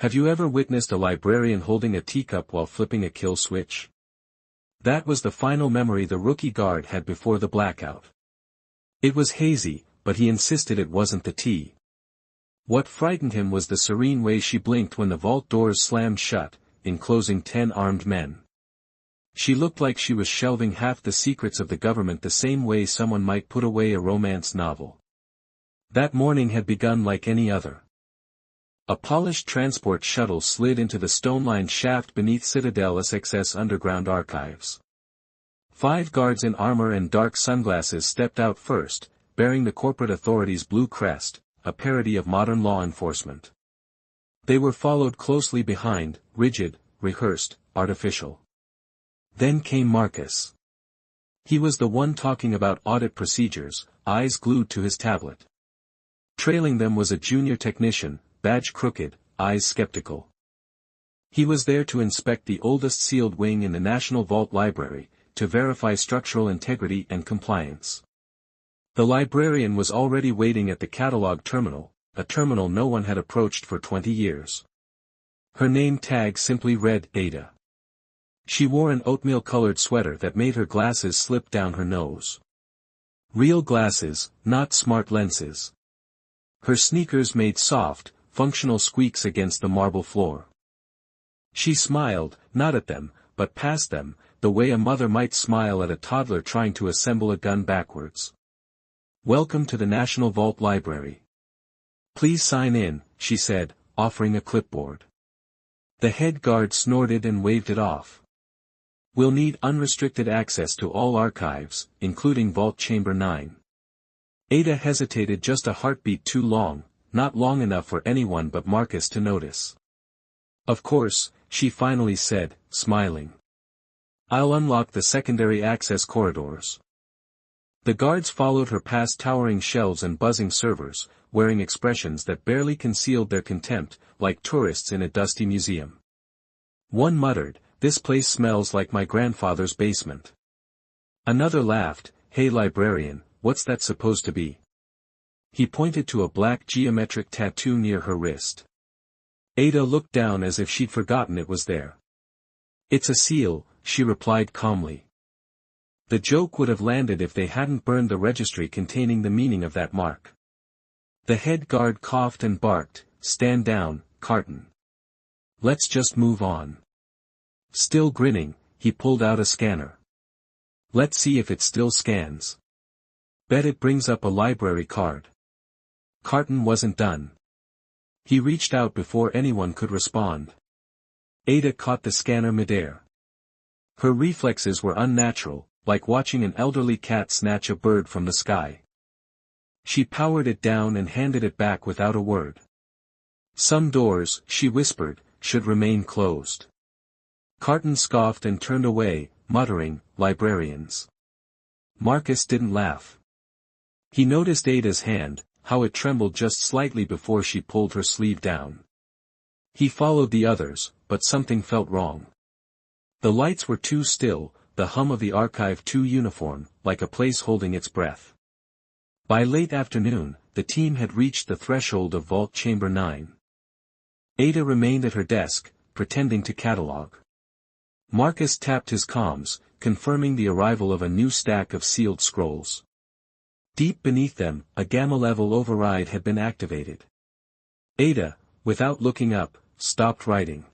Have you ever witnessed a librarian holding a teacup while flipping a kill switch? That was the final memory the rookie guard had before the blackout. It was hazy, but he insisted it wasn't the tea. What frightened him was the serene way she blinked when the vault doors slammed shut, enclosing 10 armed men. She looked like she was shelving half the secrets of the government the same way someone might put away a romance novel. That morning had begun like any other. A polished transport shuttle slid into the stone-lined shaft beneath Citadel SXS underground archives. 5 guards in armor and dark sunglasses stepped out first, bearing the corporate authority's blue crest, a parody of modern law enforcement. They were followed closely behind, rigid, rehearsed, artificial. Then came Marcus. He was the one talking about audit procedures, eyes glued to his tablet. Trailing them was a junior technician, badge crooked, eyes skeptical. He was there to inspect the oldest sealed wing in the National Vault Library, to verify structural integrity and compliance. The librarian was already waiting at the catalog terminal, a terminal no one had approached for 20 years. Her name tag simply read Ada. She wore an oatmeal-colored sweater that made her glasses slip down her nose. Real glasses, not smart lenses. Her sneakers made soft, functional squeaks against the marble floor. She smiled, not at them, but past them, the way a mother might smile at a toddler trying to assemble a gun backwards. "Welcome to the National Vault Library. Please sign in," she said, offering a clipboard. The head guard snorted and waved it off. "We'll need unrestricted access to all archives, including Vault Chamber 9. Ada hesitated just a heartbeat too long, not long enough for anyone but Marcus to notice. "Of course," she finally said, smiling. "I'll unlock the secondary access corridors." The guards followed her past towering shelves and buzzing servers, wearing expressions that barely concealed their contempt, like tourists in a dusty museum. One muttered, "This place smells like my grandfather's basement." Another laughed, "Hey librarian, what's that supposed to be?" He pointed to a black geometric tattoo near her wrist. Ada looked down as if she'd forgotten it was there. "It's a seal," she replied calmly. The joke would have landed if they hadn't burned the registry containing the meaning of that mark. The head guard coughed and barked, "Stand down, Carton. Let's just move on." Still grinning, he pulled out a scanner. "Let's see if it still scans. Bet it brings up a library card." Carton wasn't done. He reached out before anyone could respond. Ada caught the scanner midair. Her reflexes were unnatural, like watching an elderly cat snatch a bird from the sky. She powered it down and handed it back without a word. "Some doors," she whispered, "should remain closed." Carton scoffed and turned away, muttering, "Librarians." Marcus didn't laugh. He noticed Ada's hand, how it trembled just slightly before she pulled her sleeve down. He followed the others, but something felt wrong. The lights were too still, the hum of the archive too uniform, like a place holding its breath. By late afternoon, the team had reached the threshold of Vault Chamber 9. Ada remained at her desk, pretending to catalog. Marcus tapped his comms, confirming the arrival of a new stack of sealed scrolls. Deep beneath them, a gamma-level override had been activated. Ada, without looking up, stopped writing.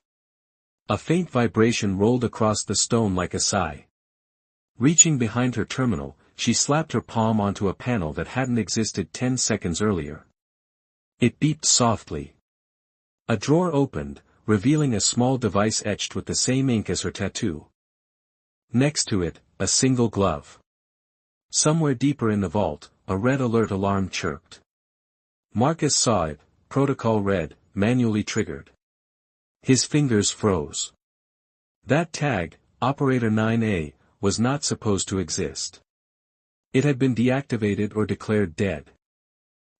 A faint vibration rolled across the stone like a sigh. Reaching behind her terminal, she slapped her palm onto a panel that hadn't existed 10 seconds earlier. It beeped softly. A drawer opened, revealing a small device etched with the same ink as her tattoo. Next to it, a single glove. Somewhere deeper in the vault, a red alert alarm chirped. Marcus saw it, protocol red, manually triggered. His fingers froze. That tag, Operator 9A, was not supposed to exist. It had been deactivated or declared dead.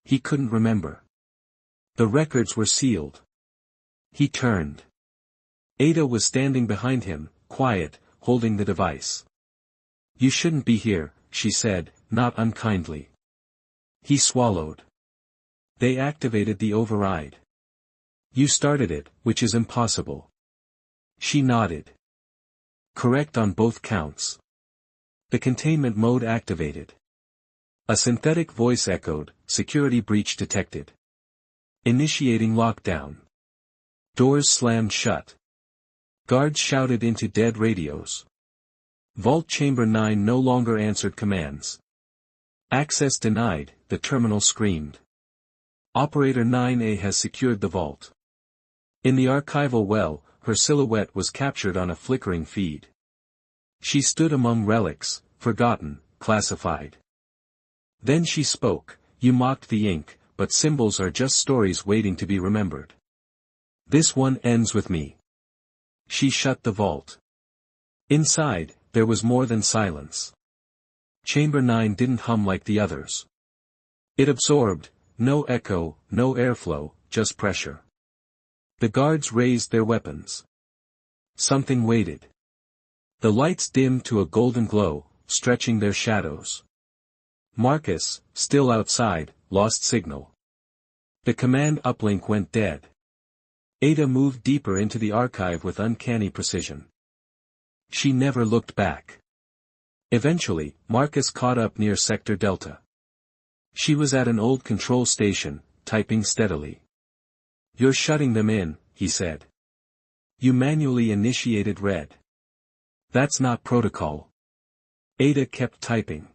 He couldn't remember. The records were sealed. He turned. Ada was standing behind him, quiet, holding the device. "You shouldn't be here," she said, not unkindly. He swallowed. They activated the override. You started it, which is impossible. She nodded. Correct on both counts. The containment mode activated. A synthetic voice echoed, security breach detected. Initiating lockdown. Doors slammed shut. Guards shouted into dead radios. Vault Chamber 9 no longer answered commands. Access denied, the terminal screamed. Operator 9A has secured the vault. In the archival well, her silhouette was captured on a flickering feed. She stood among relics, forgotten, classified. Then she spoke, "You mocked the ink, but symbols are just stories waiting to be remembered. This one ends with me." She shut the vault. Inside, there was more than silence. Chamber 9 didn't hum like the others. It absorbed, no echo, no airflow, just pressure. The guards raised their weapons. Something waited. The lights dimmed to a golden glow, stretching their shadows. Marcus, still outside, lost signal. The command uplink went dead. Ada moved deeper into the archive with uncanny precision. She never looked back. Eventually, Marcus caught up near Sector Delta. She was at an old control station, typing steadily. "You're shutting them in," he said. "You manually initiated Red. That's not protocol." Ada kept typing.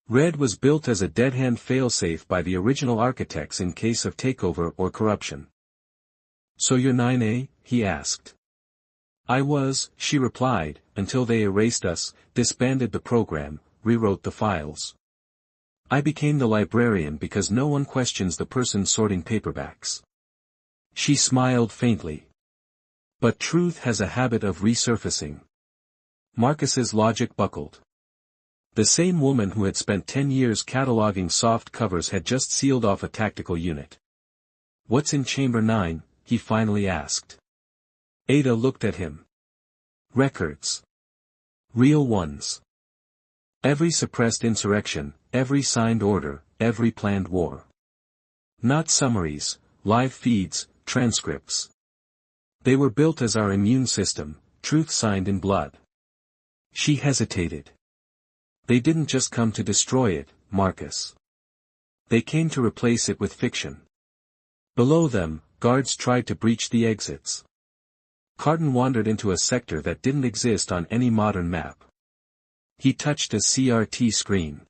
Red was built as a dead-hand failsafe by the original architects in case of takeover or corruption. "So you're 9A?" he asked. "I was," she replied, "until they erased us, disbanded the program, rewrote the files. I became the librarian because no one questions the person sorting paperbacks." She smiled faintly. But truth has a habit of resurfacing. Marcus's logic buckled. The same woman who had spent 10 years cataloging soft covers had just sealed off a tactical unit. "What's in Chamber 9, he finally asked. Ada looked at him. "Records. Real ones. Every suppressed insurrection, every signed order, every planned war. Not summaries, live feeds, transcripts. They were built as our immune system, truth signed in blood." She hesitated. "They didn't just come to destroy it, Marcus. They came to replace it with fiction." Below them, guards tried to breach the exits. Carton wandered into a sector that didn't exist on any modern map. He touched a CRT screen.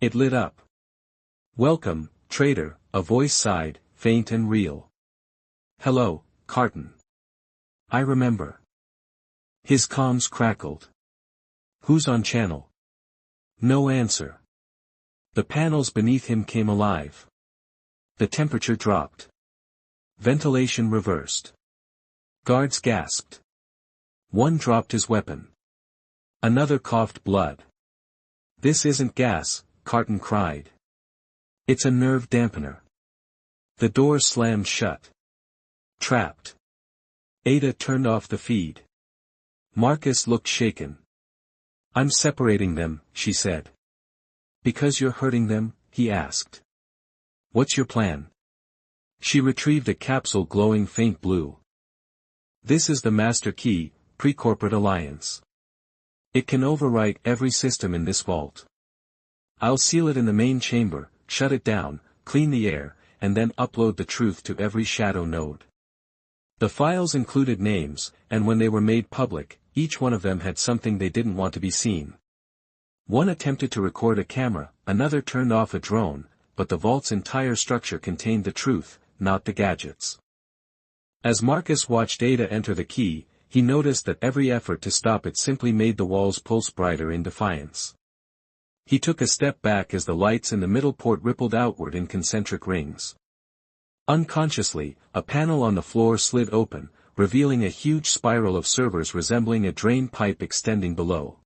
It lit up. "Welcome, traitor," a voice sighed, faint and real. "Hello, Carton. I remember." His comms crackled. "Who's on channel?" No answer. The panels beneath him came alive. The temperature dropped. Ventilation reversed. Guards gasped. One dropped his weapon. Another coughed blood. "This isn't gas," Carton cried. "It's a nerve dampener." The door slammed shut. Trapped. Ada turned off the feed. Marcus looked shaken. "I'm separating them," she said. "Because you're hurting them?" he asked. "What's your plan?" She retrieved a capsule glowing faint blue. "This is the master key, pre-corporate alliance. It can overwrite every system in this vault. I'll seal it in the main chamber, shut it down, clean the air, and then upload the truth to every shadow node." The files included names, and when they were made public, each one of them had something they didn't want to be seen. One attempted to record a camera, another turned off a drone, but the vault's entire structure contained the truth, not the gadgets. As Marcus watched Ada enter the key, he noticed that every effort to stop it simply made the walls pulse brighter in defiance. He took a step back as the lights in the middle port rippled outward in concentric rings. Unconsciously, a panel on the floor slid open, revealing a huge spiral of servers resembling a drain pipe extending below.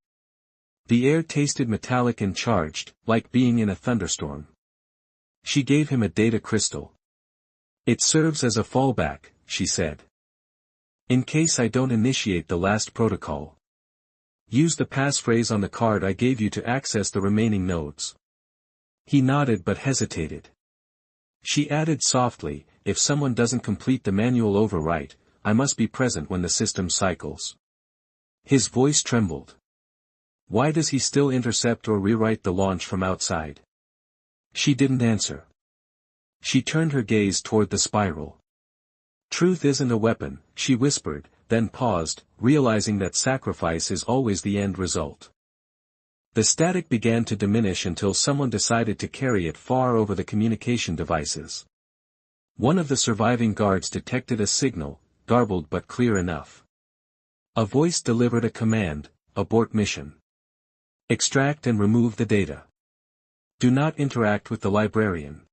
The air tasted metallic and charged, like being in a thunderstorm. She gave him a data crystal. "It serves as a fallback," she said. "In case I don't initiate the last protocol. Use the passphrase on the card I gave you to access the remaining nodes." He nodded but hesitated. She added softly, if someone doesn't complete the manual overwrite, I must be present when the system cycles. His voice trembled. Why does he still intercept or rewrite the launch from outside? She didn't answer. She turned her gaze toward the spiral. Truth isn't a weapon, she whispered, then paused, realizing that sacrifice is always the end result. The static began to diminish until someone decided to carry it far over the communication devices. One of the surviving guards detected a signal, garbled but clear enough. A voice delivered a command: abort mission. Extract and remove the data. Do not interact with the librarian.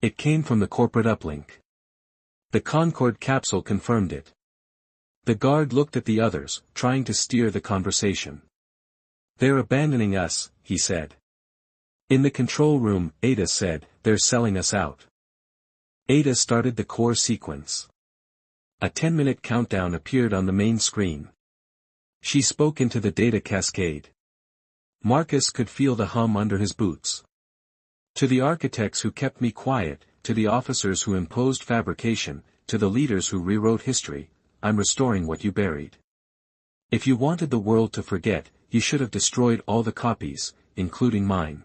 It came from the corporate uplink. The Concorde capsule confirmed it. The guard looked at the others, trying to steer the conversation. They're abandoning us, he said. In the control room, Ada said, they're selling us out. Ada started the core sequence. A 10-minute countdown appeared on the main screen. She spoke into the data cascade. Marcus could feel the hum under his boots. To the architects who kept me quiet, to the officers who imposed fabrication, to the leaders who rewrote history, I'm restoring what you buried. If you wanted the world to forget, you should have destroyed all the copies, including mine.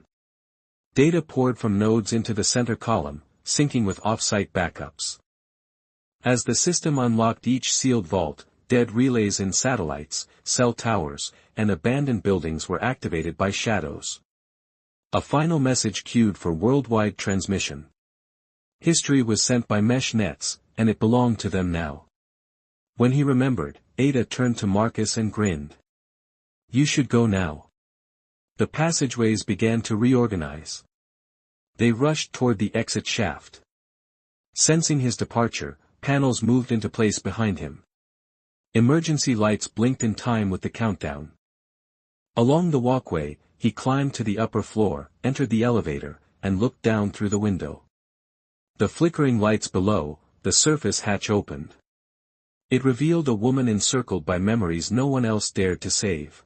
Data poured from nodes into the center column, syncing with off-site backups. As the system unlocked each sealed vault, dead relays in satellites, cell towers, and abandoned buildings were activated by shadows. A final message queued for worldwide transmission. History was sent by mesh nets, and it belonged to them now. When he remembered, Ada turned to Marcus and grinned. You should go now. The passageways began to reorganize. They rushed toward the exit shaft. Sensing his departure, panels moved into place behind him. Emergency lights blinked in time with the countdown. Along the walkway, he climbed to the upper floor, entered the elevator, and looked down through the window. The flickering lights below, the surface hatch opened. It revealed a woman encircled by memories no one else dared to save.